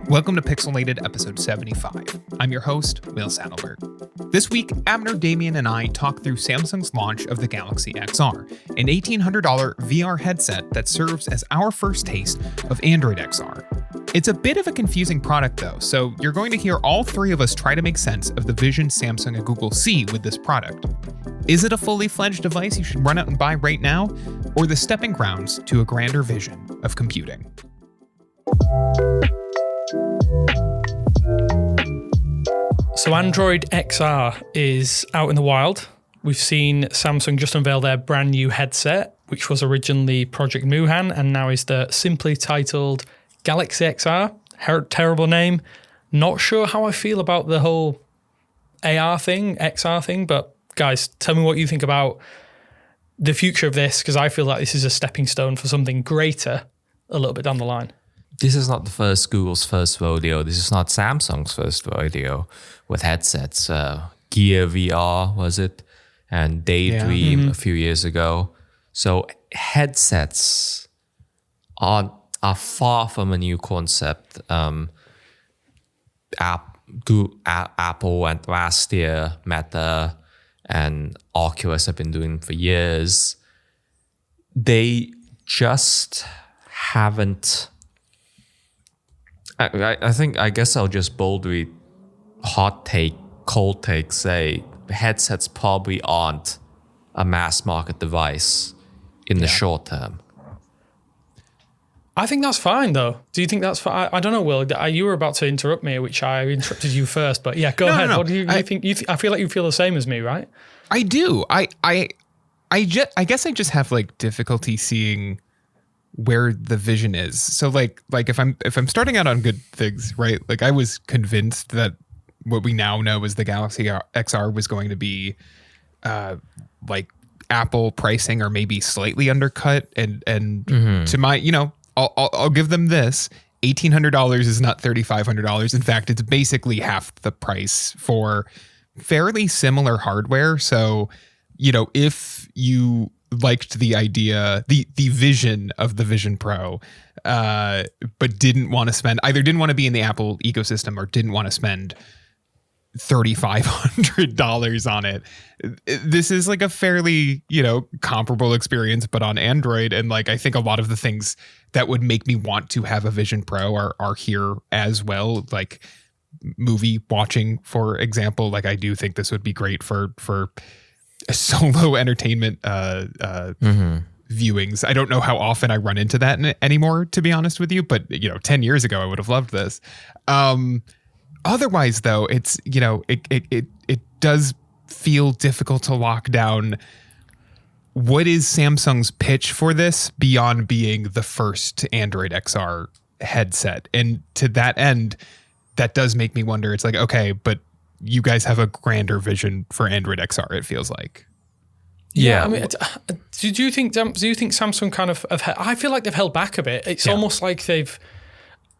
Welcome to Pixelated episode 75. I'm your host, Will Saddleberg. This week, Abner, Damien, and I talk through Samsung's launch of the Galaxy XR, an $1,800 VR headset that serves as our first taste of Android XR. It's a bit of a confusing product though, so you're going to hear all three of us try to make sense of the vision Samsung and Google see with this product. Is it a fully fledged device you should run out and buy right now, or the stepping grounds to a grander vision of computing? So Android XR is out in the wild. We've seen Samsung just unveil their brand new headset, which was originally Project Moohan and now is the simply titled Galaxy XR. Terrible name. Not sure how I feel about the whole AR thing, XR thing, but guys, tell me what you think about the future of this, because I feel like this is a stepping stone for something greater a little bit down the line. This is not Google's first rodeo. This is not Samsung's first rodeo with headsets. Gear VR, was it? And Daydream a few years ago. So headsets are far from a new concept. Apple went last year, Meta and Oculus have been doing for years. They just haven't... I guess I'll just boldly cold take, say headsets probably aren't a mass market device in the short term. I think that's fine though. Do you think that's fine? I don't know, Will. You were about to interrupt me, which I interrupted you first. But yeah, go ahead. No. What do you think? I feel like you feel the same as me, right? I do. I guess I just have like difficulty seeing where the vision is. So like if I'm starting out on good things, right? Like I was convinced that what we now know is the Galaxy XR was going to be like Apple pricing or maybe slightly undercut, and to my, I'll give them this. $1,800 is not $3,500. In fact, it's basically half the price for fairly similar hardware. So, if you liked the idea, the vision of the Vision Pro, but didn't want to be in the Apple ecosystem or didn't want to spend $3,500 on it. This is like a fairly, comparable experience, but on Android. And like, I think a lot of the things that would make me want to have a Vision Pro are here as well. Like movie watching, for example. Like I do think this would be great for solo entertainment viewings. I don't know how often I run into that anymore, to be honest with you, but 10 years ago I would have loved this. Otherwise though, it's it does feel difficult to lock down what is Samsung's pitch for this beyond being the first Android XR headset. And to that end, that does make me wonder. It's like, okay, but you guys have a grander vision for Android XR, it feels like. Yeah, I mean, do you think Samsung kind of I feel like they've held back a bit. It's almost like they've,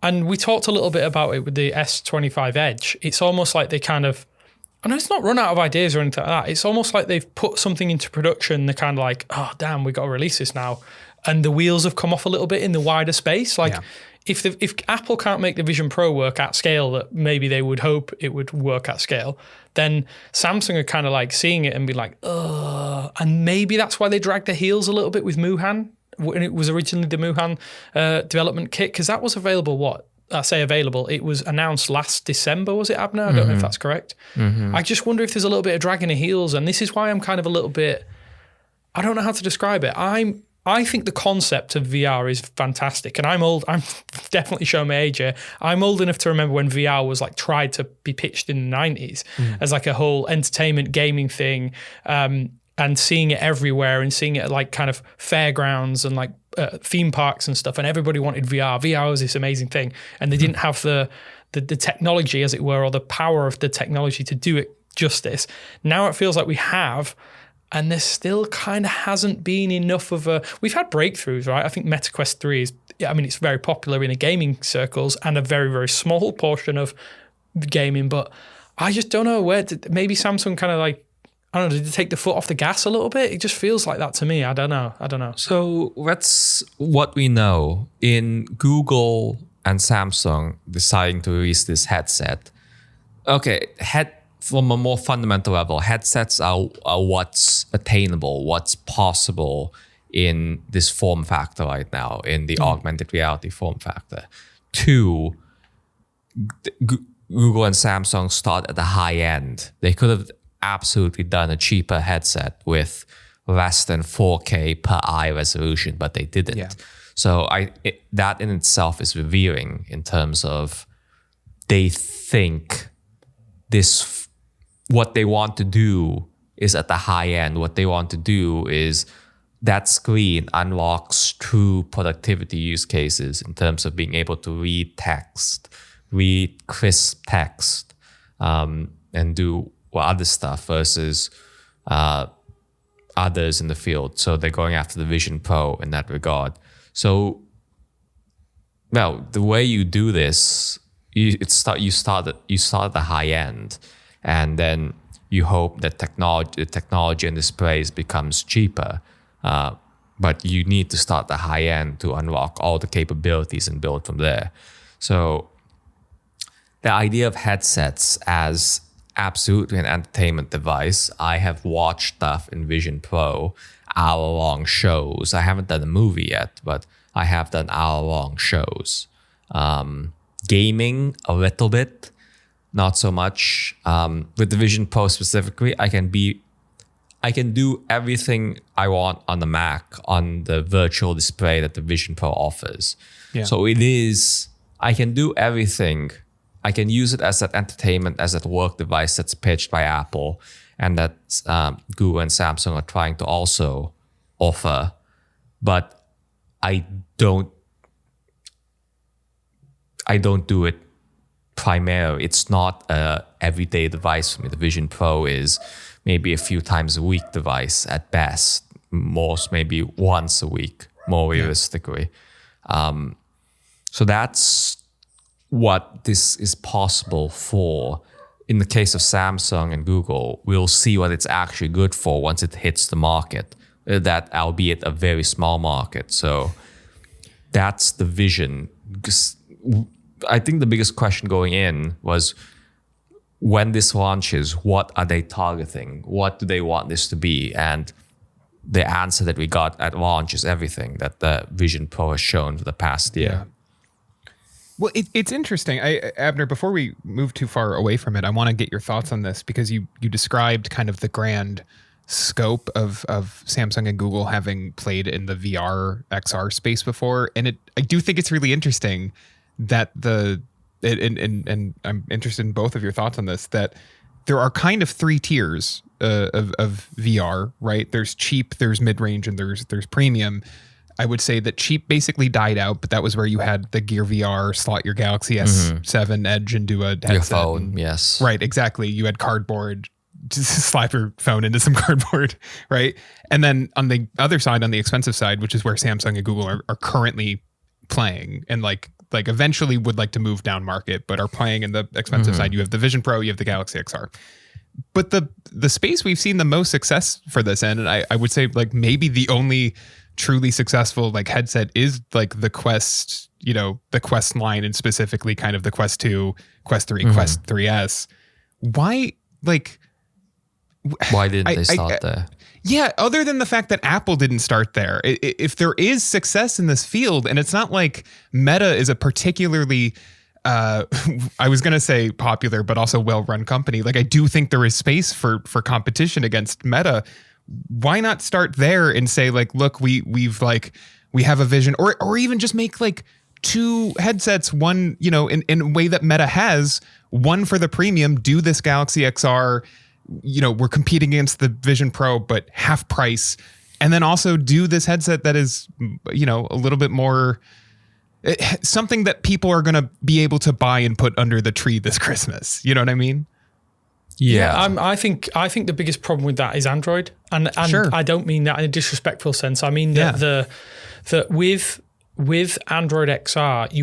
and we talked a little bit about it with the S25 Edge. It's almost like they kind of, I know it's not run out of ideas or anything like that. It's almost like they've put something into production. They're kind of like, oh damn, we got to release this now, and the wheels have come off a little bit in the wider space. Like. Yeah. If Apple can't make the Vision Pro work at scale that maybe they would hope it would work at scale, then Samsung are kind of like seeing it and be like, ugh. And maybe that's why they dragged their heels a little bit with Moohan when it was originally the Moohan development kit, because that was available, it was announced last December, was it, Abner? I don't know if that's correct. I just wonder if there's a little bit of dragging their heels, and this is why I'm kind of a little bit, I don't know how to describe it. I think the concept of VR is fantastic, and I'm old. I'm definitely showing my age here. I'm old enough to remember when VR was like tried to be pitched in the 90s as like a whole entertainment gaming thing, and seeing it everywhere and seeing it at like kind of fairgrounds and like theme parks and stuff. And everybody wanted VR. VR was this amazing thing, and they didn't have the technology, as it were, or the power of the technology to do it justice. Now it feels like we have. And there still kind of hasn't been enough of a... We've had breakthroughs, right? I think MetaQuest 3 is... it's very popular in the gaming circles and a very, very small portion of gaming. But I just don't know where... Maybe Samsung kind of like... I don't know, did they take the foot off the gas a little bit? It just feels like that to me. I don't know. So that's what we know. In Google and Samsung deciding to release this headset. Okay, from a more fundamental level, headsets are what's attainable, what's possible in this form factor right now, in the augmented reality form factor. 2, Google and Samsung start at the high end. They could have absolutely done a cheaper headset with less than 4K per eye resolution, but they didn't. Yeah. So that in itself is revealing in terms of they think what they want to do is at the high end. What they want to do is that screen unlocks true productivity use cases in terms of being able to read crisp text, and do other stuff versus others in the field. So they're going after the Vision Pro in that regard. So, well, the way you do this, you start at the high end, and then you hope that the technology and displays becomes cheaper. But you need to start the high end to unlock all the capabilities and build from there. So the idea of headsets as absolutely an entertainment device, I have watched stuff in Vision Pro, hour-long shows. I haven't done a movie yet, but I have done hour-long shows. Gaming, a little bit, not so much. With the Vision Pro specifically, I can do everything I want on the Mac on the virtual display that the Vision Pro offers. Yeah. So I can do everything. I can use it as that entertainment, as that work device that's pitched by Apple and that Google and Samsung are trying to also offer. But I don't do it primarily. It's not a everyday device for me. The Vision Pro is maybe a few times a week device at best, most maybe once a week, more realistically. So that's what this is possible for. In the case of Samsung and Google, we'll see what it's actually good for once it hits the market, that albeit a very small market. So that's the vision. I think the biggest question going in was, when this launches, what are they targeting? What do they want this to be? And the answer that we got at launch is everything that the Vision Pro has shown for the past year. Yeah. Well, it's interesting. Abner, before we move too far away from it, I want to get your thoughts on this, because you described kind of the grand scope of Samsung and Google having played in the VR XR space before. And I do think it's really interesting that and I'm interested in both of your thoughts on this, that there are kind of 3 tiers of VR, right? There's cheap, there's mid-range, and there's premium. I would say that cheap basically died out, but that was where you had the Gear VR, slot your Galaxy S7 Edge into a headset. Your phone, yes. Right, exactly. You had cardboard, just slap your phone into some cardboard, right? And then on the other side, on the expensive side, which is where Samsung and Google are currently playing, and like eventually would like to move down market, but are playing in the expensive side. You have the Vision Pro, you have the Galaxy XR. But the space we've seen the most success for this in, and I would say like maybe the only truly successful like headset is like the Quest, the Quest line, and specifically kind of the Quest 2, Quest 3, Quest 3S. Why didn't they start there? Yeah, other than the fact that Apple didn't start there. If there is success in this field, and it's not like Meta is a particularly, I was going to say popular, but also well-run company. Like, I do think there is space for competition against Meta. Why not start there and say like, look, we have a vision, or even just make like 2 headsets, one, in a way that Meta has, one for the premium, do this Galaxy XR, we're competing against the Vision Pro, but half price. And then also do this headset that is, a little bit more, something that people are going to be able to buy and put under the tree this Christmas. You know what I mean? Yeah, I think the biggest problem with that is Android, and sure. I don't mean that in a disrespectful sense. I mean that that with Android XR,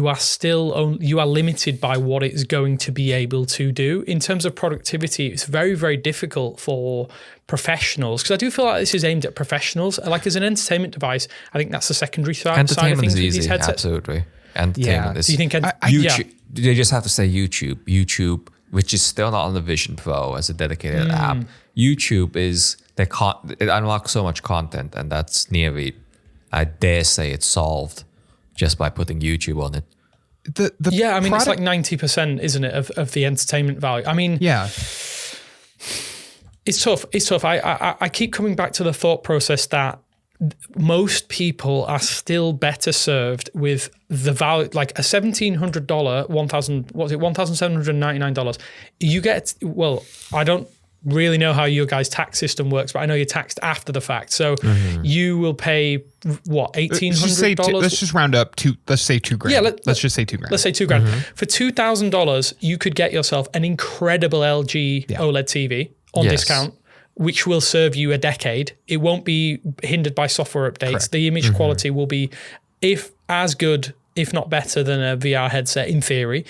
you are limited by what it's going to be able to do in terms of productivity. It's very, very difficult for professionals, because I do feel like this is aimed at professionals. Like, as an entertainment device, I think that's the secondary side of things with these headsets. Absolutely. entertainment is. Do you think YouTube? They just have to say YouTube, which is still not on the Vision Pro as a dedicated app. YouTube is it unlocks so much content, and that's nearly, I dare say, it's solved just by putting YouTube on it. It's like 90%, isn't it, of the entertainment value? I mean, it's tough. I keep coming back to the thought process that most people are still better served with the value, like a $1,700, $1,799. You get, well, I don't really know how your guys' tax system works, but I know you're taxed after the fact. So you will pay what, $1,800? Let's just round up to, let's say $2,000. Yeah, let's just say $2,000. Let's say $2,000. For $2,000, you could get yourself an incredible LG OLED TV on discount, which will serve you a decade. It won't be hindered by software updates. Correct. The image quality will be as good, if not better than a VR headset in theory.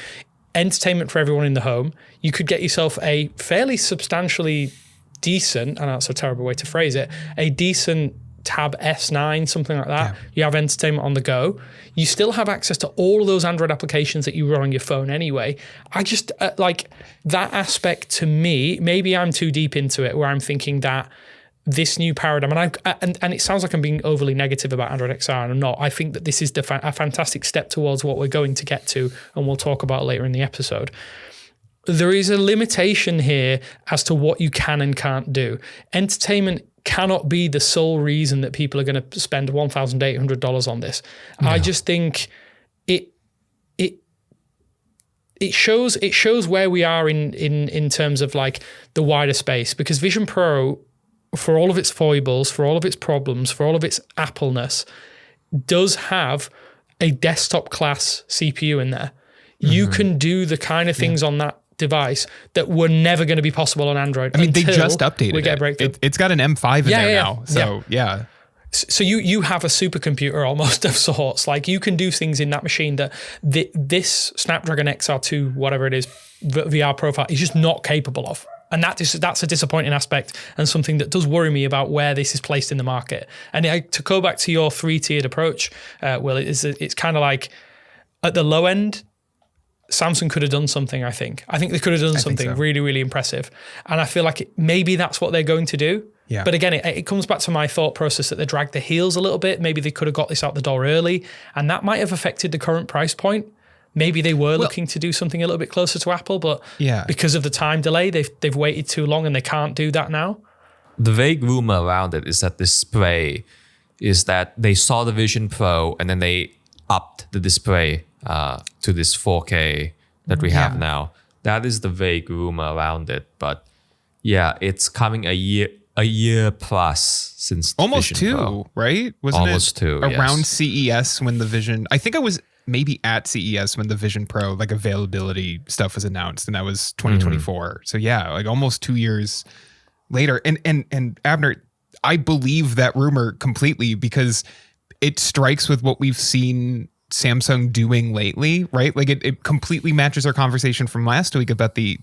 Entertainment for everyone in the home. You could get yourself a fairly substantially decent, and that's a terrible way to phrase it, a decent Tab S9, something like that. Yeah. You have entertainment on the go. You still have access to all of those Android applications that you run on your phone anyway. I just, like, that aspect to me, maybe I'm too deep into it, where I'm thinking that this new paradigm, and it sounds like I'm being overly negative about Android XR, and I'm not. I think that this is a fantastic step towards what we're going to get to, and we'll talk about later in the episode. There is a limitation here as to what you can and can't do. Entertainment cannot be the sole reason that people are going to spend $1,800 on this. No. I just think it shows where we are in terms of like the wider space, because Vision Pro, for all of its foibles, for all of its problems, for all of its Apple-ness, does have a desktop class CPU in there. You can do the kind of things on that device that were never going to be possible on Android. I mean, they just updated it. It's got an M5 in there now. So, So you have a supercomputer almost of sorts. Like, you can do things in that machine that this Snapdragon XR2, whatever it is, VR profile is just not capable of. And that's a disappointing aspect, and something that does worry me about where this is placed in the market. And to go back to your three-tiered approach, Will, it's kind of like at the low end, Samsung could have done something, I think. I think they could have done something really, really impressive. And I feel like maybe that's what they're going to do. Yeah. But again, it comes back to my thought process that they dragged their heels a little bit. Maybe they could have got this out the door early, and that might have affected the current price point. Maybe they were looking to do something a little bit closer to Apple, but because of the time delay, they've waited too long and they can't do that now. The vague rumor around it is that display is that they saw the Vision Pro and then they upped the display to this 4K that we have now. That is the vague rumor around it. But yeah, it's coming a year plus since almost Vision 2, Pro. Right? Wasn't almost it 2, around CES when the Vision? I think I was maybe at CES when the Vision Pro like availability stuff was announced, and that was 2024. So yeah, like almost 2 years later. And Abner, I believe that rumor completely, because it strikes with what we've seen Samsung doing lately, right? Like it completely matches our conversation from last week about the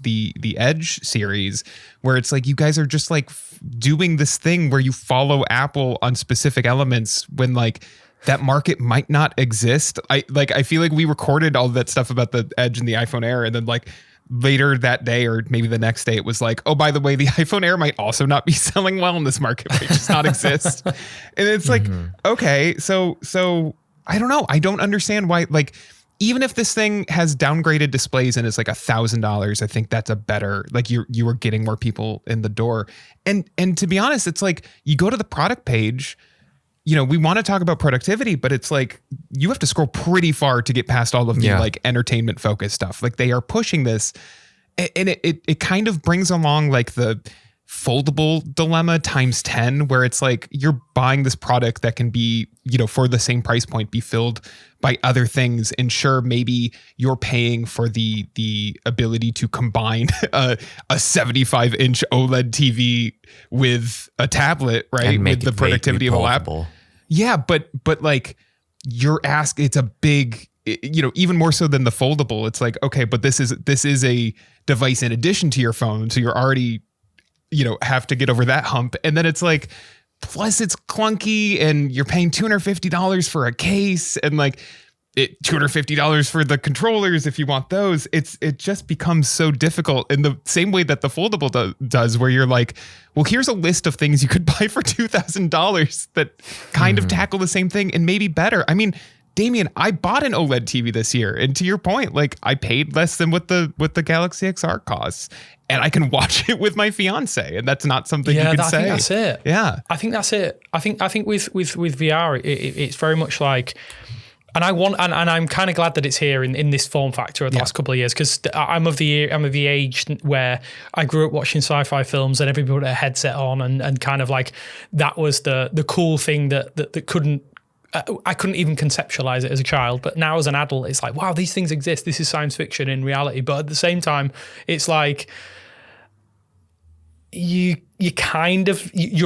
Edge series, where it's like you guys are just like doing this thing where you follow Apple on specific elements when like that market might not exist. I feel like we recorded all that stuff about the Edge and the iPhone Air, and then like later that day or maybe the next day it was like, oh, by the way, the iPhone Air might also not be selling well in this market, might just not exist. And it's like, okay, so I don't know. I don't understand why, like, even if this thing has downgraded displays and is like $1,000, I think that's a better, like you are getting more people in the door. And to be honest, it's like you go to the product page, you know, we want to talk about productivity, but it's like you have to scroll pretty far to get past all of the like entertainment focused stuff. Like they are pushing this, and it kind of brings along like the foldable dilemma times 10, where it's like you're buying this product that can be, you know, for the same price point be filled by other things. And sure, maybe you're paying for the ability to combine a 75-inch OLED TV with a tablet, right? With the productivity of a laptop. Yeah, but like you're asking, it's a big, you know, even more so than the foldable. It's like, okay, but this is a device in addition to your phone, so you're already, you know, have to get over that hump. And then it's like, plus it's clunky and you're paying $250 for a case. And like, $250 for the controllers if you want those. It just becomes so difficult in the same way that the foldable does, where you're like, well, here's a list of things you could buy for $2,000 that kind of tackle the same thing and maybe better. I mean, Damien, I bought an OLED TV this year, and to your point, like I paid less than what the Galaxy XR costs, and I can watch it with my fiance, and that's not something you can say. I think that's it. Yeah, I think that's it. I think with VR, it's very much like, and I'm kind of glad that it's here in this form factor of the last couple of years, because I'm of the age where I grew up watching sci-fi films and everybody had a headset on, and kind of like that was the cool thing that couldn't. I couldn't even conceptualize it as a child, but now as an adult, it's like, wow, these things exist. This is science fiction in reality. But at the same time, it's like you're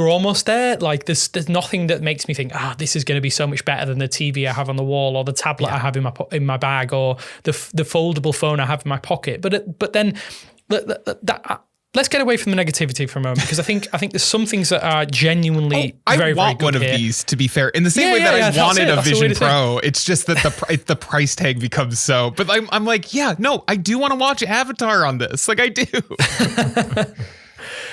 almost there. Like there's nothing that makes me think, this is going to be so much better than the TV I have on the wall, or the tablet I have in my bag, or the foldable phone I have in my pocket. But then let's get away from the negativity for a moment, because I think there's some things that are genuinely very, very good. I want one of here. these, to be fair, in the same way that I wanted a Vision Pro. It's just that the price tag becomes so. But I'm like, no, I do want to watch Avatar on this. Like I do.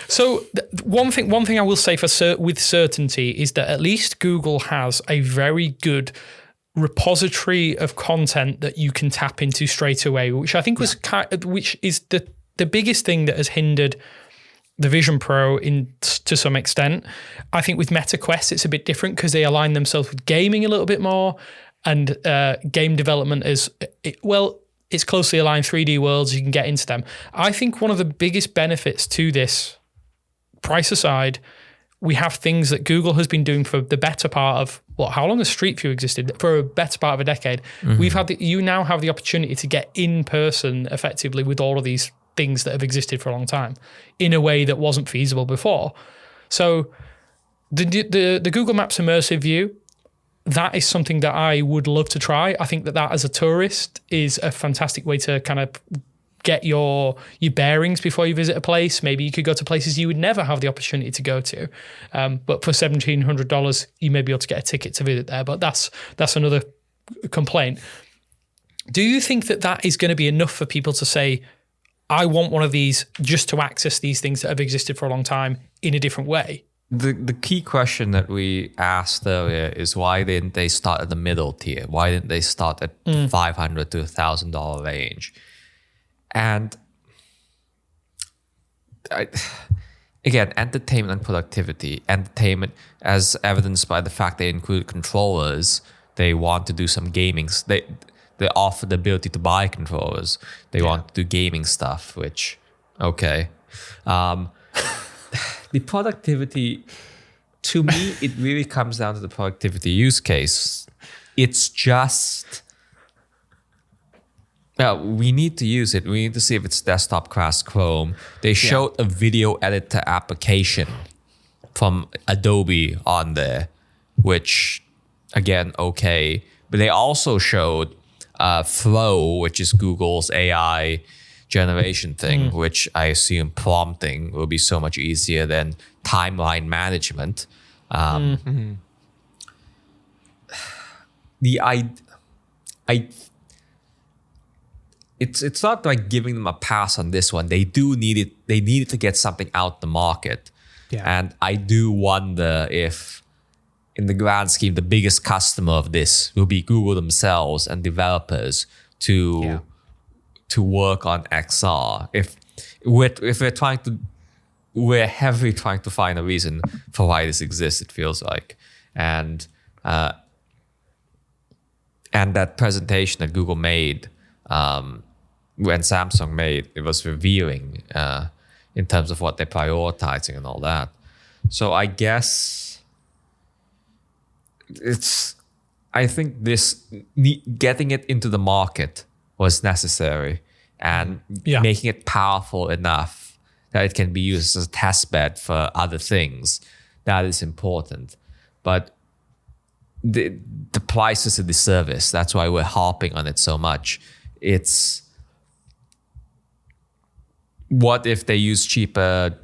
So one thing I will say with certainty is that at least Google has a very good repository of content that you can tap into straight away, which I think which is the biggest thing that has hindered the Vision Pro to some extent. I think with Meta Quest, it's a bit different because they align themselves with gaming a little bit more, and game development it's closely aligned 3D worlds, you can get into them. I think one of the biggest benefits to this, price aside, we have things that Google has been doing for the better part of, how long has Street View existed? For a better part of a decade. Mm-hmm. You now have the opportunity to get in person effectively with all of these things that have existed for a long time in a way that wasn't feasible before. So the Google Maps immersive view, that is something that I would love to try. I think that as a tourist is a fantastic way to kind of get your bearings before you visit a place. Maybe you could go to places you would never have the opportunity to go to. But for $1,700, you may be able to get a ticket to visit there. But that's another complaint. Do you think that is going to be enough for people to say, I want one of these just to access these things that have existed for a long time in a different way? The key question that we asked earlier is, why didn't they start at the middle tier? Why didn't they start at $500 to $1,000 range? And again, entertainment and productivity. Entertainment, as evidenced by the fact they include controllers. They want to do some gaming. They offer the ability to buy controllers. They want to do gaming stuff, which, okay. The productivity, to me, it really comes down to the productivity use case. It's just, we need to use it. We need to see if it's desktop class Chrome. They showed a video editor application from Adobe on there, which, again, okay. But they also showed Flow, which is Google's AI generation thing, which I assume prompting will be so much easier than timeline management. It's not like giving them a pass on this one. They do need it. They needed to get something out the market, and I do wonder if, in the grand scheme, the biggest customer of this will be Google themselves and developers to work on XR. If we're heavily trying to find a reason for why this exists, it feels like, and that presentation that Google made, when Samsung made, it was revealing in terms of what they're prioritizing and all that. So I guess I think getting it into the market was necessary, and making it powerful enough that it can be used as a test bed for other things, that is important. But the price is a disservice. That's why we're harping on it so much. It's, what if they use cheaper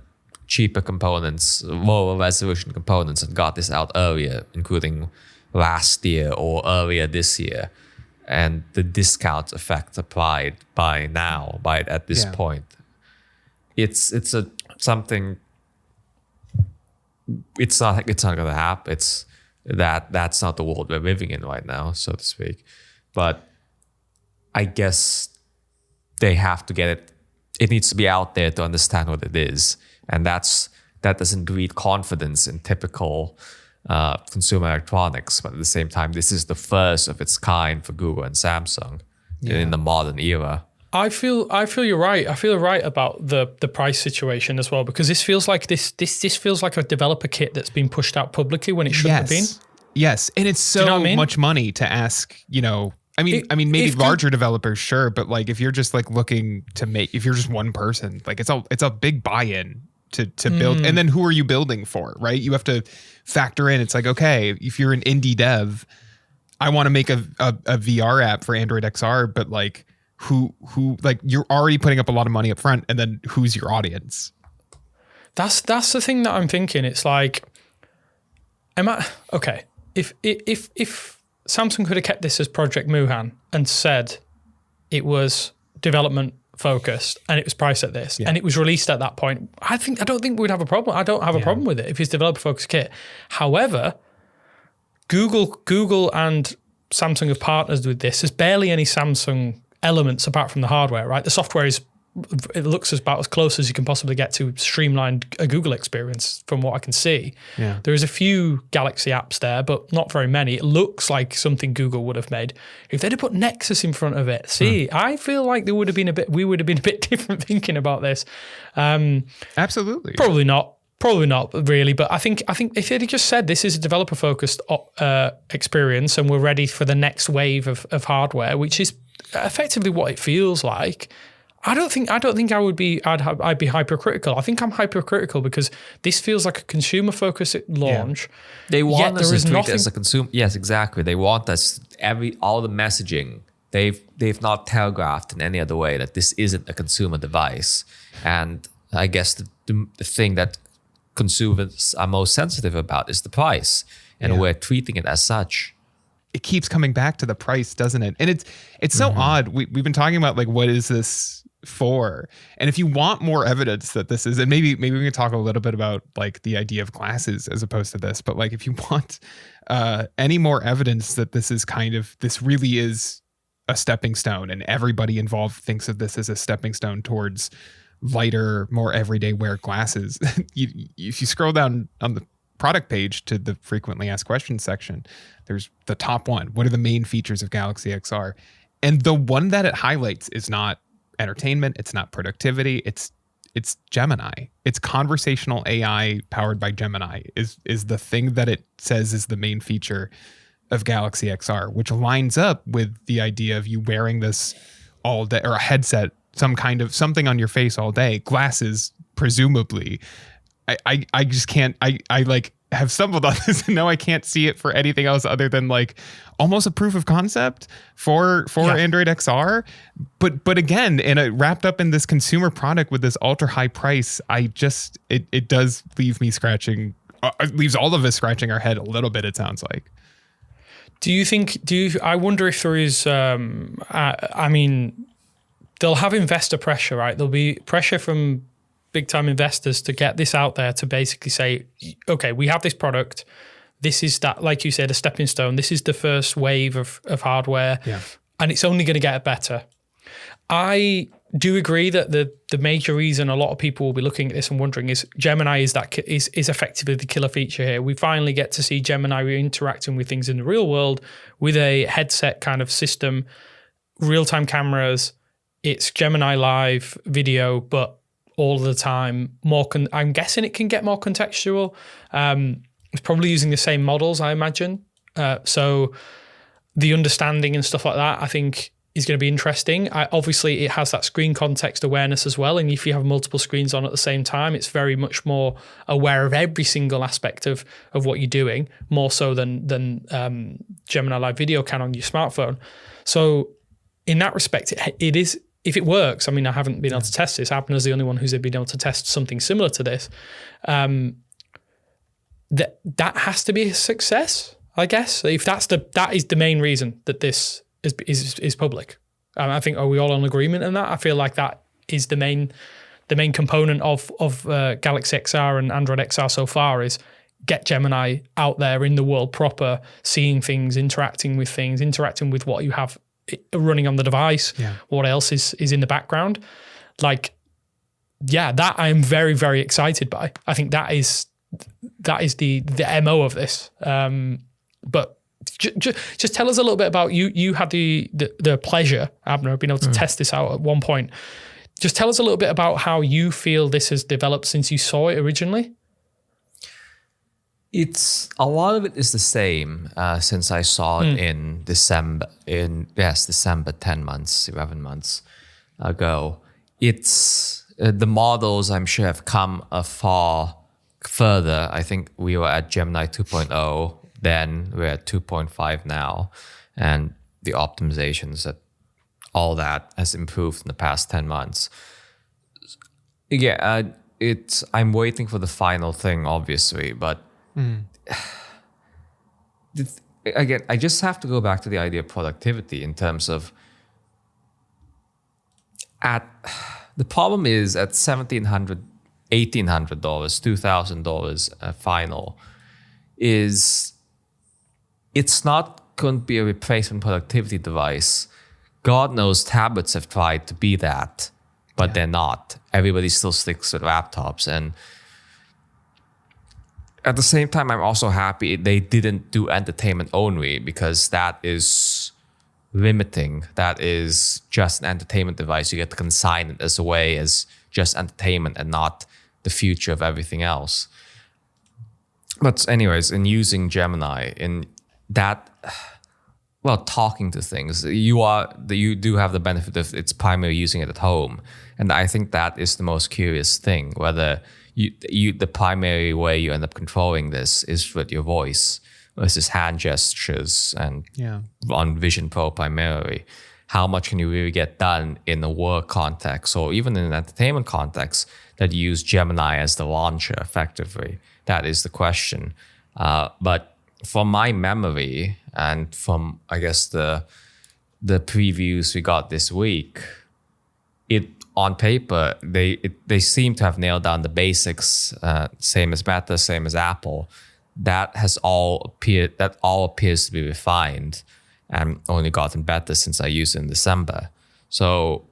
components, lower resolution components, and got this out earlier, including last year or earlier this year? and the discount effect applied at this point. It's something. It's not going to happen. That's not the world we're living in right now, so to speak. But I guess they have to get it. It needs to be out there to understand what it is, and that doesn't breed confidence in typical consumer electronics. But at the same time, this is the first of its kind for Google and Samsung in the modern era. I feel you're right. I feel right about the price situation as well, because this feels like this feels like a developer kit that's been pushed out publicly when it shouldn't have been. Yes, and it's so much money to ask. I mean, maybe larger developers, sure, but like if you're just like looking to if you're just one person, like it's a big buy-in to build, and then who are you building for, right? You have to factor in. It's like, okay, if you're an indie dev, I want to make a VR app for Android XR, but like who like you're already putting up a lot of money up front, and then who's your audience? That's the thing that I'm thinking. It's like, okay? If Samsung could have kept this as Project Moohan and said it was development focused and it was priced at this and it was released at that point, I don't think we'd have a problem. I don't have a problem with it if it's developer focused kit. However, Google and Samsung have partnered with this. There's barely any Samsung elements apart from the hardware, right? The software it looks about as close as you can possibly get to streamlined a Google experience from what I can see. Yeah. There is a few Galaxy apps there, but not very many. It looks like something Google would have made. If they'd have put Nexus in front of it, I feel like we would have been a bit different thinking about this. Absolutely. Probably not really, but I think if they'd just said this is a developer focused experience and we're ready for the next wave of hardware, which is effectively what it feels like, I don't think I'd be hypercritical. I think I'm hypercritical because this feels like a consumer focused launch. Yeah. They want us to treat it as a consumer. Yes, exactly. They want us all the messaging. They've not telegraphed in any other way that this isn't a consumer device. And I guess the thing that consumers are most sensitive about is the price, and we're treating it as such. It keeps coming back to the price, doesn't it? And it's so odd. We've been talking about like, what is this for? And if you want more evidence that this is, and maybe we can talk a little bit about like the idea of glasses as opposed to this, but like if you want any more evidence that this really is a stepping stone, and everybody involved thinks of this as a stepping stone towards lighter, more everyday wear glasses. If you scroll down on the product page to the frequently asked questions section, there's the top one. What are the main features of Galaxy XR? And the one that it highlights is not entertainment. It's not productivity. It's Gemini. It's conversational AI powered by Gemini is the thing that it says is the main feature of Galaxy XR, which lines up with the idea of you wearing this all day, or a headset, something on your face all day, glasses, presumably. I just can't, I like have stumbled on this and now I can't see it for anything else other than like almost a proof of concept for Android XR. But again, wrapped up in this consumer product with this ultra high price, it does leave me scratching, it leaves all of us scratching our head a little bit, it sounds like. I wonder if there is, I mean, they'll have investor pressure, right? There'll be pressure from big time investors to get this out there to basically say, okay, we have this product. This is that, like you said, a stepping stone. This is the first wave of hardware, and it's only going to get better. I do agree that the major reason a lot of people will be looking at this and wondering is Gemini is effectively the killer feature here. We finally get to see Gemini interacting with things in the real world with a headset kind of system, real-time cameras. It's Gemini Live video, but all the time. I'm guessing it can get more contextual. It's probably using the same models, I imagine. So the understanding and stuff like that, I think, is going to be interesting. Obviously, it has that screen context awareness as well. And if you have multiple screens on at the same time, it's very much more aware of every single aspect of what you're doing, more so than Gemini Live Video can on your smartphone. So in that respect, it is. If it works, I mean, I haven't been able to test this. Abner's the only one who's been able to test something similar to this. That has to be a success, I guess. If that is the main reason that this is public. I think, are we all in agreement in that? I feel like that is the main component of Galaxy XR and Android XR so far is get Gemini out there in the world proper, seeing things, interacting with what you have running on the device, what else is in the background. Like, yeah, that I'm very, very excited by. I think that is the MO of this. But just tell us a little bit about you had the pleasure, Abner, of being able to test this out at one point. Just tell us a little bit about how you feel this has developed since you saw it originally. It's a lot of it is the same since I saw it in December, 11 months ago. It's the models I'm sure have come far further. I think we were at Gemini 2.0, then we're at 2.5 now, and the optimizations that all that has improved in the past 10 months. Yeah, I'm waiting for the final thing, obviously, but again, I just have to go back to the idea of productivity in terms of the problem is at $1,700, $1,800, $2,000 final is it's not going to be a replacement productivity device. God knows tablets have tried to be that, but they're not. Everybody still sticks with laptops. And at the same time, I'm also happy they didn't do entertainment only, because that is limiting. That is just an entertainment device. You get to consign it as a way as just entertainment and not the future of everything else. But anyways, in using Gemini, in that, well, talking to things, you do have the benefit of its primary using it at home. And I think that is the most curious thing, whether the primary way you end up controlling this is with your voice versus hand gestures and on Vision Pro primarily. How much can you really get done in a work context or even in an entertainment context that you use Gemini as the launcher effectively? That is the question. But from my memory and from, I guess, the previews we got this week, on paper, they seem to have nailed down the basics, same as Meta, same as Apple. That all appears to be refined and only gotten better since I used it in December. So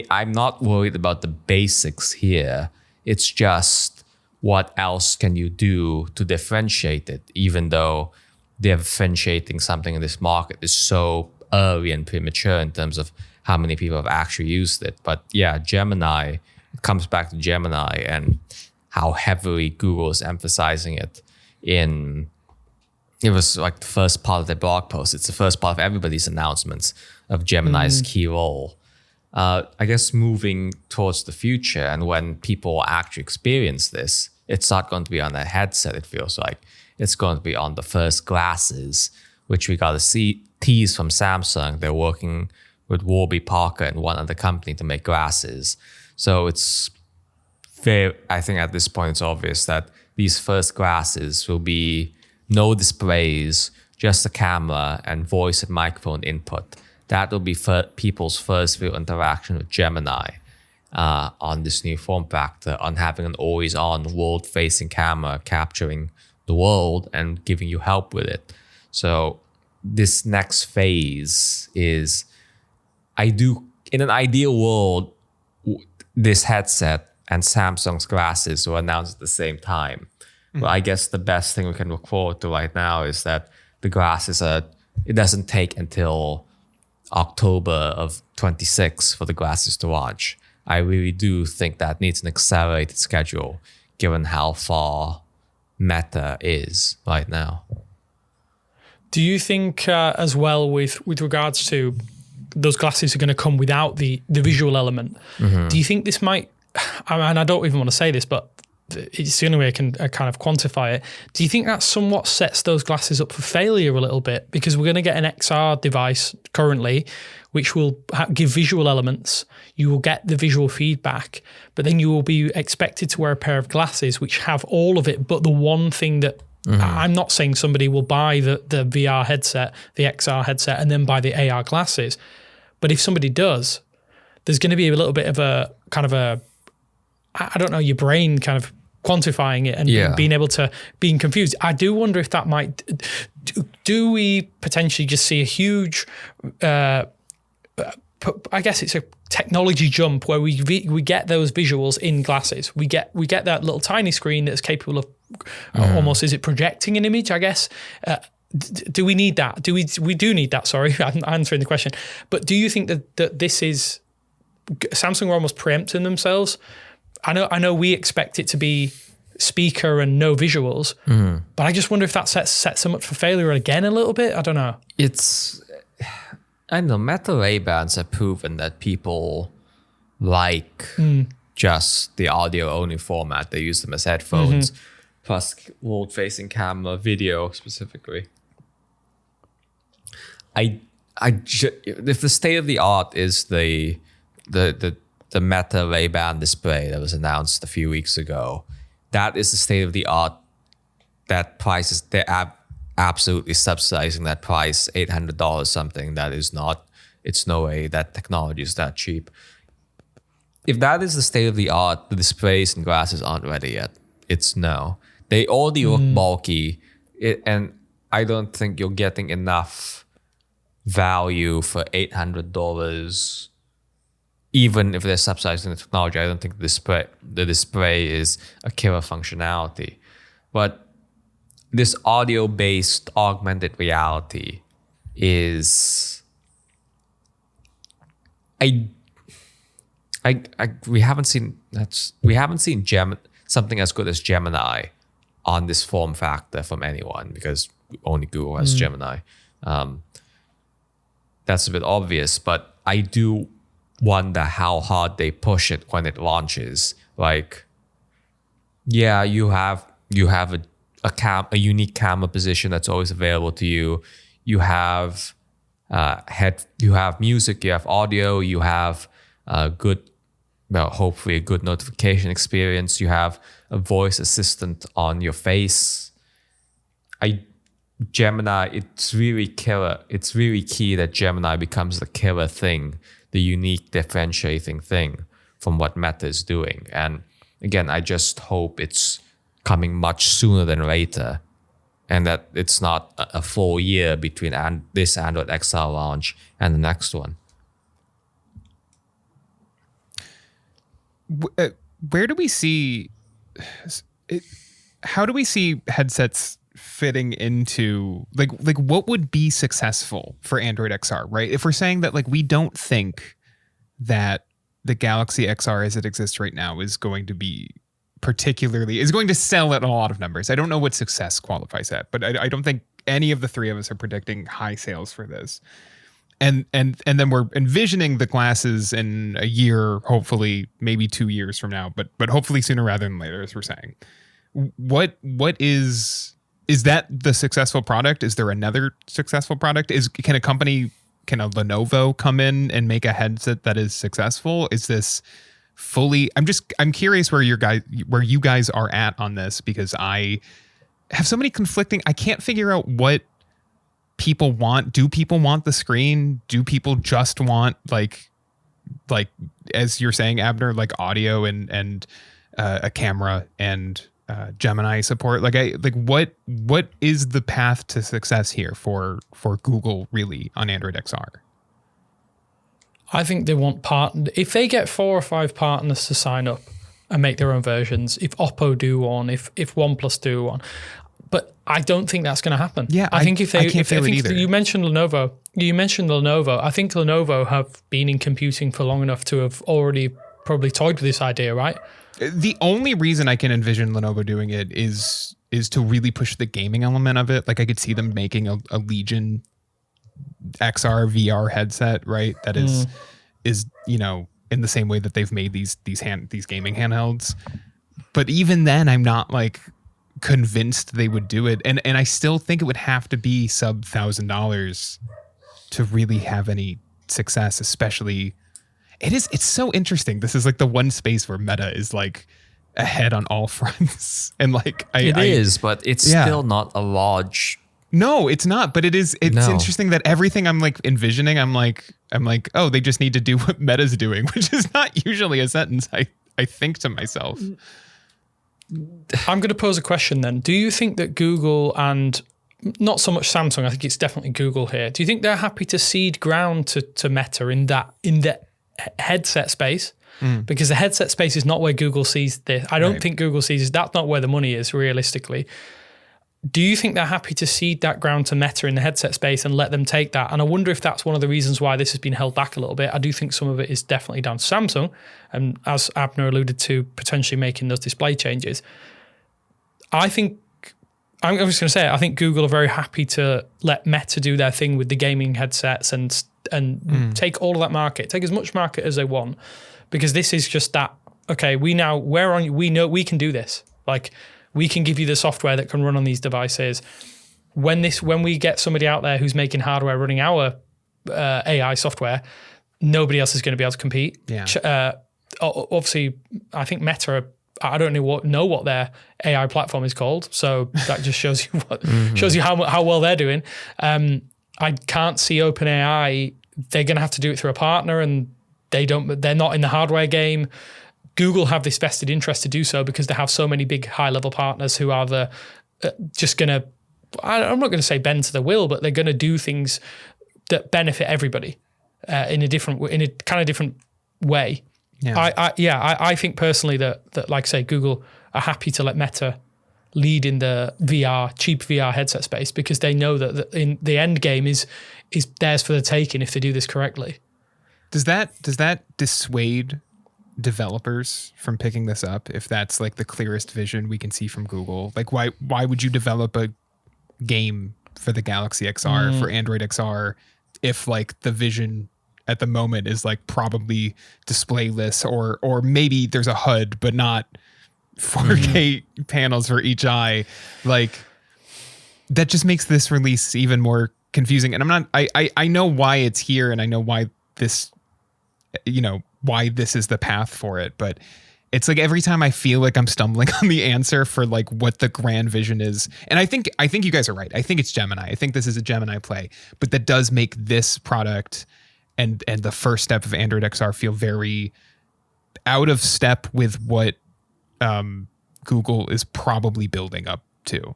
I'm not worried about the basics here. It's just what else can you do to differentiate it, even though differentiating something in this market is so early and premature in terms of how many people have actually used it. But yeah, Gemini, it comes back to Gemini and how heavily Google is emphasizing it. It was like the first part of their blog post. It's the first part of everybody's announcements of Gemini's key role. I guess moving towards the future and when people actually experience this, it's not going to be on a headset, it feels like. It's going to be on the first glasses, which we got to tease from Samsung. They're working with Warby Parker and one other company to make glasses. So it's fair. I think at this point it's obvious that these first glasses will be no displays, just a camera and voice and microphone input. That will be people's first real interaction with Gemini on this new form factor, on having an always-on world-facing camera capturing the world and giving you help with it. So this next phase is, in an ideal world, this headset and Samsung's glasses were announced at the same time. But I guess the best thing we can look forward to right now is that the glasses it doesn't take until October of 26 for the glasses to launch. I really do think that needs an accelerated schedule given how far Meta is right now. Do you think as well with regards to those glasses are going to come without the visual element? Do you think this might, and I don't even want to say this, but it's the only way I can kind of quantify it. Do you think that somewhat sets those glasses up for failure a little bit? Because we're going to get an XR device currently, which will give visual elements. You will get the visual feedback, but then you will be expected to wear a pair of glasses which have all of it, but the one thing that I'm not saying somebody will buy the VR headset, the XR headset, and then buy the AR glasses. But if somebody does, there's going to be a little bit of a kind of a, I don't know, your brain kind of quantifying it and being able to, being confused. I do wonder if that might, do we potentially just see a huge, I guess it's a technology jump where we get those visuals in glasses. We get that little tiny screen that's capable of almost, is it projecting an image, I guess? Do we need that? We do need that, sorry, I'm answering the question. But do you think that this is, Samsung are almost preempting themselves? I know we expect it to be speaker and no visuals, but I just wonder if that sets them up for failure again a little bit. I don't know. I know Meta Ray-Bans have proven that people like just the audio-only format. They use them as headphones, plus world-facing camera, video specifically. If the state-of-the-art is the Meta Ray-Ban display that was announced a few weeks ago, that is the state-of-the-art. That price is they're absolutely subsidizing that price, $800 something. That is not, it's no way that technology is that cheap. If that is the state-of-the-art, the displays and glasses aren't ready yet. It's no. They already look bulky, and I don't think you're getting enough value for $800. Even if they're subsidizing the technology, I don't think the display is a killer functionality. But this audio-based augmented reality is, we haven't seen something as good as Gemini on this form factor from anyone, because only Google has Gemini. That's a bit obvious, but I do wonder how hard they push it when it launches. Like, yeah, you have a unique camera position that's always available to you. You have music, you have audio, you have hopefully a good notification experience. You have a voice assistant on your face. Gemini, it's really killer. It's really key that Gemini becomes the killer thing, the unique differentiating thing from what Meta is doing. And again, I just hope it's coming much sooner than later, and that it's not a full year between this Android XR launch and the next one. Where do we see it? How do we see headsets fitting into like what would be successful for Android XR, right? If we're saying that like we don't think that the Galaxy XR as it exists right now is going to sell at a lot of numbers. I don't know what success qualifies at, but I don't think any of the three of us are predicting high sales for this. And then we're envisioning the glasses in a year, hopefully maybe 2 years from now, but hopefully sooner rather than later, as we're saying. What is that the successful product? Is there another successful product? Can a Lenovo come in and make a headset that is successful? Is this fully? I'm curious where you guys are at on this, because I have so many conflicting. I can't figure out what people want. Do people want the screen? Do people just want like as you're saying, Abner, like audio and a camera and Gemini support? What is the path to success here for Google really on Android XR? I think they want if they get 4 or 5 partners to sign up and make their own versions, if Oppo do one, if OnePlus do one, but I don't think that's going to happen. Yeah, I think if I can't feel it either. You mentioned Lenovo. I think Lenovo have been in computing for long enough to have already probably toyed with this idea, right? The only reason I can envision Lenovo doing it is to really push the gaming element of it. Like I could see them making a Legion XR VR headset, right? That is in the same way that they've made these gaming handhelds. But even then, I'm not like convinced they would do it, and I still think it would have to be sub $1,000 to really have any success. Especially, it's so interesting. This is like the one space where Meta is like ahead on all fronts. And like it is, but it's still not a large. No, it's not. But it's interesting that everything I'm like envisioning, I'm like, oh, they just need to do what Meta's doing, which is not usually a sentence I think to myself. I'm going to pose a question then. Do you think that Google and not so much Samsung, I think it's definitely Google here. Do you think they're happy to cede ground to Meta in the headset space? Because the headset space is not where Google sees this. I don't think Google sees that's not where the money is realistically. Do you think they're happy to cede that ground to Meta in the headset space and let them take that? And I wonder if that's one of the reasons why this has been held back a little bit. I do think some of it is definitely down to Samsung, and as Abner alluded to, potentially making those display changes. I think I'm just going to say it. I think Google are very happy to let Meta do their thing with the gaming headsets and take all of that market, take as much market as they want, because this is just that. Okay, we know we can do this. Like, we can give you the software that can run on these devices. When we get somebody out there who's making hardware running our AI software, nobody else is going to be able to compete. Yeah. Obviously, I think Meta. I don't know what their AI platform is called, so that just shows you how well they're doing. I can't see OpenAI. They're going to have to do it through a partner, and they're not in the hardware game. Google have this vested interest to do so because they have so many big high-level partners who are just going to, I'm not going to say bend to the will, but they're going to do things that benefit everybody in a kind of different way. Yeah. I think personally that like I say, Google are happy to let Meta lead in the cheap VR headset space because they know that in the end game is theirs for the taking if they do this correctly. Does that dissuade developers from picking this up if that's like the clearest vision we can see from Google? Like why would you develop a game for the Galaxy XR for Android XR if like the vision at the moment is like probably displayless or maybe there's a HUD but not 4K panels for each eye? Like, that just makes this release even more confusing. And I know why it's here and I know why this is the path for it, but it's like every time I feel like I'm stumbling on the answer for like what the grand vision is. And I think you guys are right. I think it's Gemini. I think this is a Gemini play, but that does make this product and the first step of Android XR feel very out of step with what Google is probably building up to.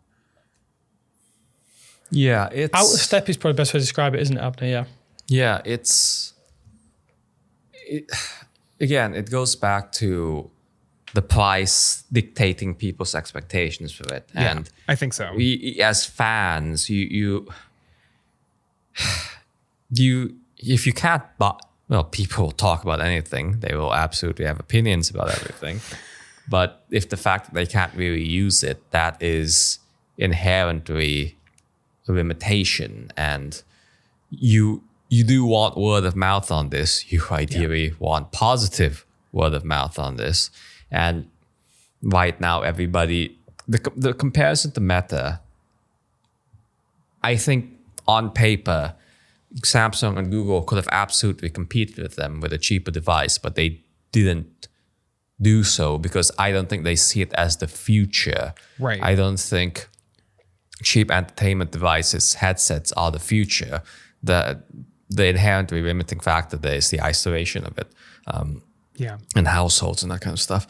Yeah, out of step is probably the best way to describe it, isn't it, Abner? Yeah. Yeah, again, it goes back to the price dictating people's expectations for it. Yeah, and I think so. We, as fans, you if you can't buy, well, people talk about anything. They will absolutely have opinions about everything. But if the fact that they can't really use it, that is inherently a limitation. And you do want word of mouth on this. You ideally want positive word of mouth on this. And right now, everybody, the comparison to Meta, I think on paper, Samsung and Google could have absolutely competed with them with a cheaper device, but they didn't do so because I don't think they see it as the future. Right. I don't think cheap entertainment devices, headsets are the future. The inherently limiting factor there is the isolation of it. And households and that kind of stuff.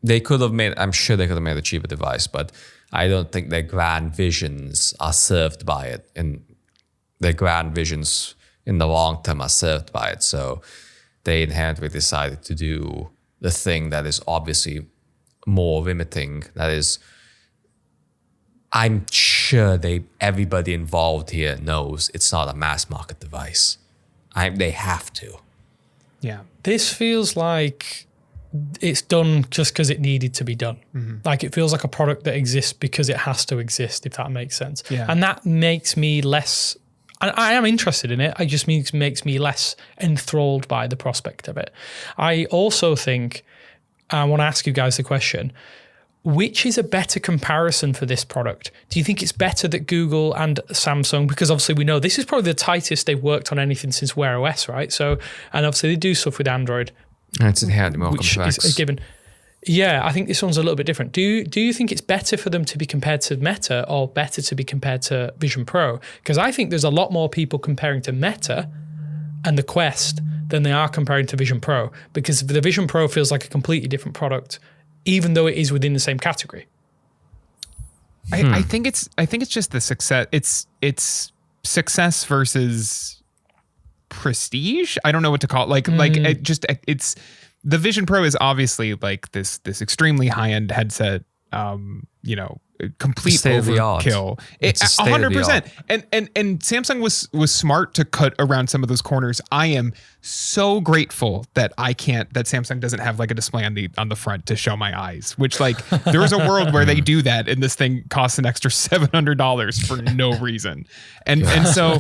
They could have made, I'm sure they could have made a cheaper device, but I don't think their grand visions are served by it. And their grand visions in the long term are served by it. So they inherently decided to do the thing that is obviously more limiting. That is, I'm sure everybody involved here knows it's not a mass market device. They have to. Yeah. This feels like it's done just because it needed to be done. Mm-hmm. Like it feels like a product that exists because it has to exist, if that makes sense. Yeah. And that makes me less, I am interested in it. It just makes me less enthralled by the prospect of it. I also think, I want to ask you guys the question, which is a better comparison for this product? Do you think it's better that Google and Samsung, because obviously we know this is probably the tightest they've worked on anything since Wear OS, right? So, and obviously they do stuff with Android. It's inherently more which complex. Is a given. Yeah, I think this one's a little bit different. Do you think it's better for them to be compared to Meta or better to be compared to Vision Pro? Because I think there's a lot more people comparing to Meta and the Quest than they are comparing to Vision Pro, because the Vision Pro feels like a completely different product, even though it is within the same category. I think it's just the success. It's success versus prestige. I don't know what to call it. It's the Vision Pro is obviously like this extremely high end headset. Complete overkill. 100%. And Samsung was smart to cut around some of those corners. I am so grateful that Samsung doesn't have like a display on the front to show my eyes, which like there's a world where they do that and this thing costs an extra $700 for no reason. And so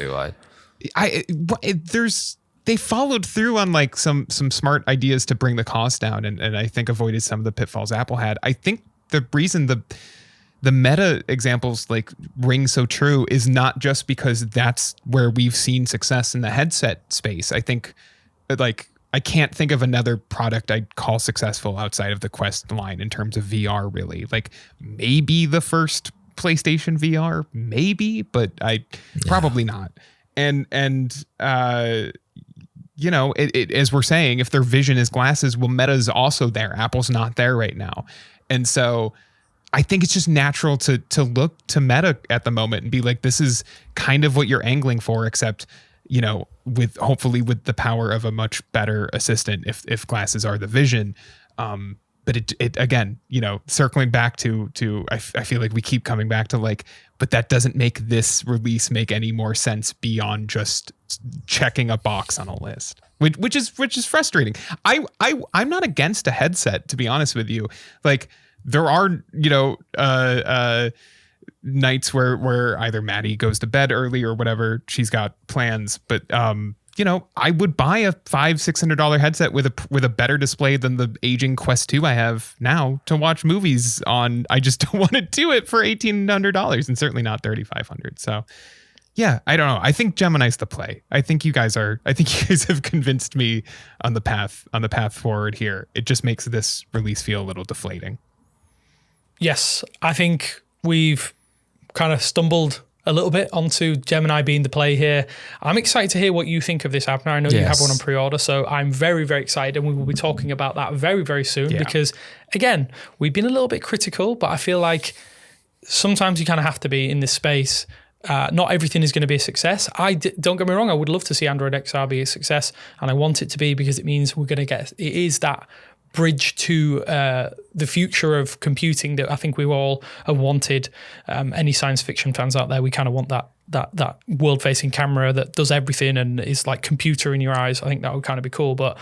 they followed through on like some smart ideas to bring the cost down and I think avoided some of the pitfalls Apple had. I think the reason the Meta examples like ring so true is not just because that's where we've seen success in the headset space. I think like I can't think of another product I'd call successful outside of the Quest line in terms of VR really. Like maybe the first PlayStation VR, maybe, but probably not. And as we're saying, if their vision is glasses, well, Meta's also there. Apple's not there right now. And so I think it's just natural to look to Meta at the moment and be like, this is kind of what you're angling for, except, hopefully with the power of a much better assistant if glasses are the vision. But it again, circling back to I feel like we keep coming back to like, but that doesn't make this release make any more sense beyond just checking a box on a list, which is frustrating. I'm not against a headset, to be honest with you. Like there are, nights where either Maddie goes to bed early or whatever, she's got plans, but I would buy a $500-$600 headset with a better display than the aging Quest 2 I have now to watch movies on. I just don't want to do it for $1,800 and certainly not $3,500. So yeah, I don't know. I think Gemini's the play. I think you guys have convinced me on the path forward here. It just makes this release feel a little deflating. Yes, I think we've kind of stumbled a little bit onto Gemini being the play here. I'm excited to hear what you think of this, Abner. I know you have one on pre-order, so I'm very, very excited, and we will be talking about that very, very soon because, again, we've been a little bit critical, but I feel like sometimes you kind of have to be in this space. Not everything is going to be a success. Don't get me wrong, I would love to see Android XR be a success, and I want it to be because it means we're going to get, it is that bridge to the future of computing that I think we all have wanted. Any science fiction fans out there, we kind of want that world-facing camera that does everything and is like computer in your eyes. I think that would kind of be cool. But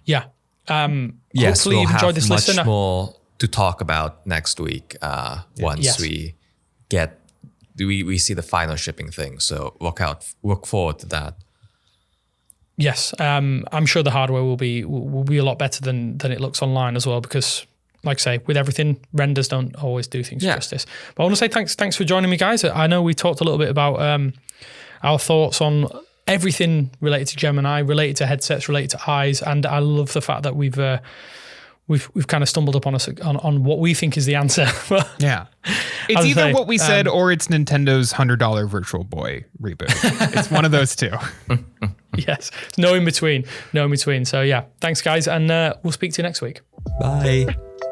yes, hopefully you've enjoyed this much listen. more to talk about next week once we get we see the final shipping thing. So look forward to that. Yes, I'm sure the hardware will be a lot better than it looks online as well, because, like I say, with everything, renders don't always do things justice. But I want to say thanks for joining me, guys. I know we talked a little bit about our thoughts on everything related to Gemini, related to headsets, related to eyes, and I love the fact that we've kind of stumbled upon on what we think is the answer. Yeah. It's either what we said or it's Nintendo's $100 Virtual Boy reboot. It's one of those two. Yes. No in between. So yeah, thanks guys. And we'll speak to you next week. Bye.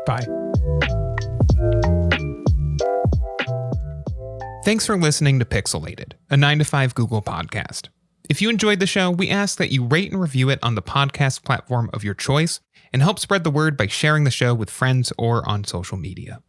Bye. Thanks for listening to Pixelated, a 9to5 Google podcast. If you enjoyed the show, we ask that you rate and review it on the podcast platform of your choice and help spread the word by sharing the show with friends or on social media.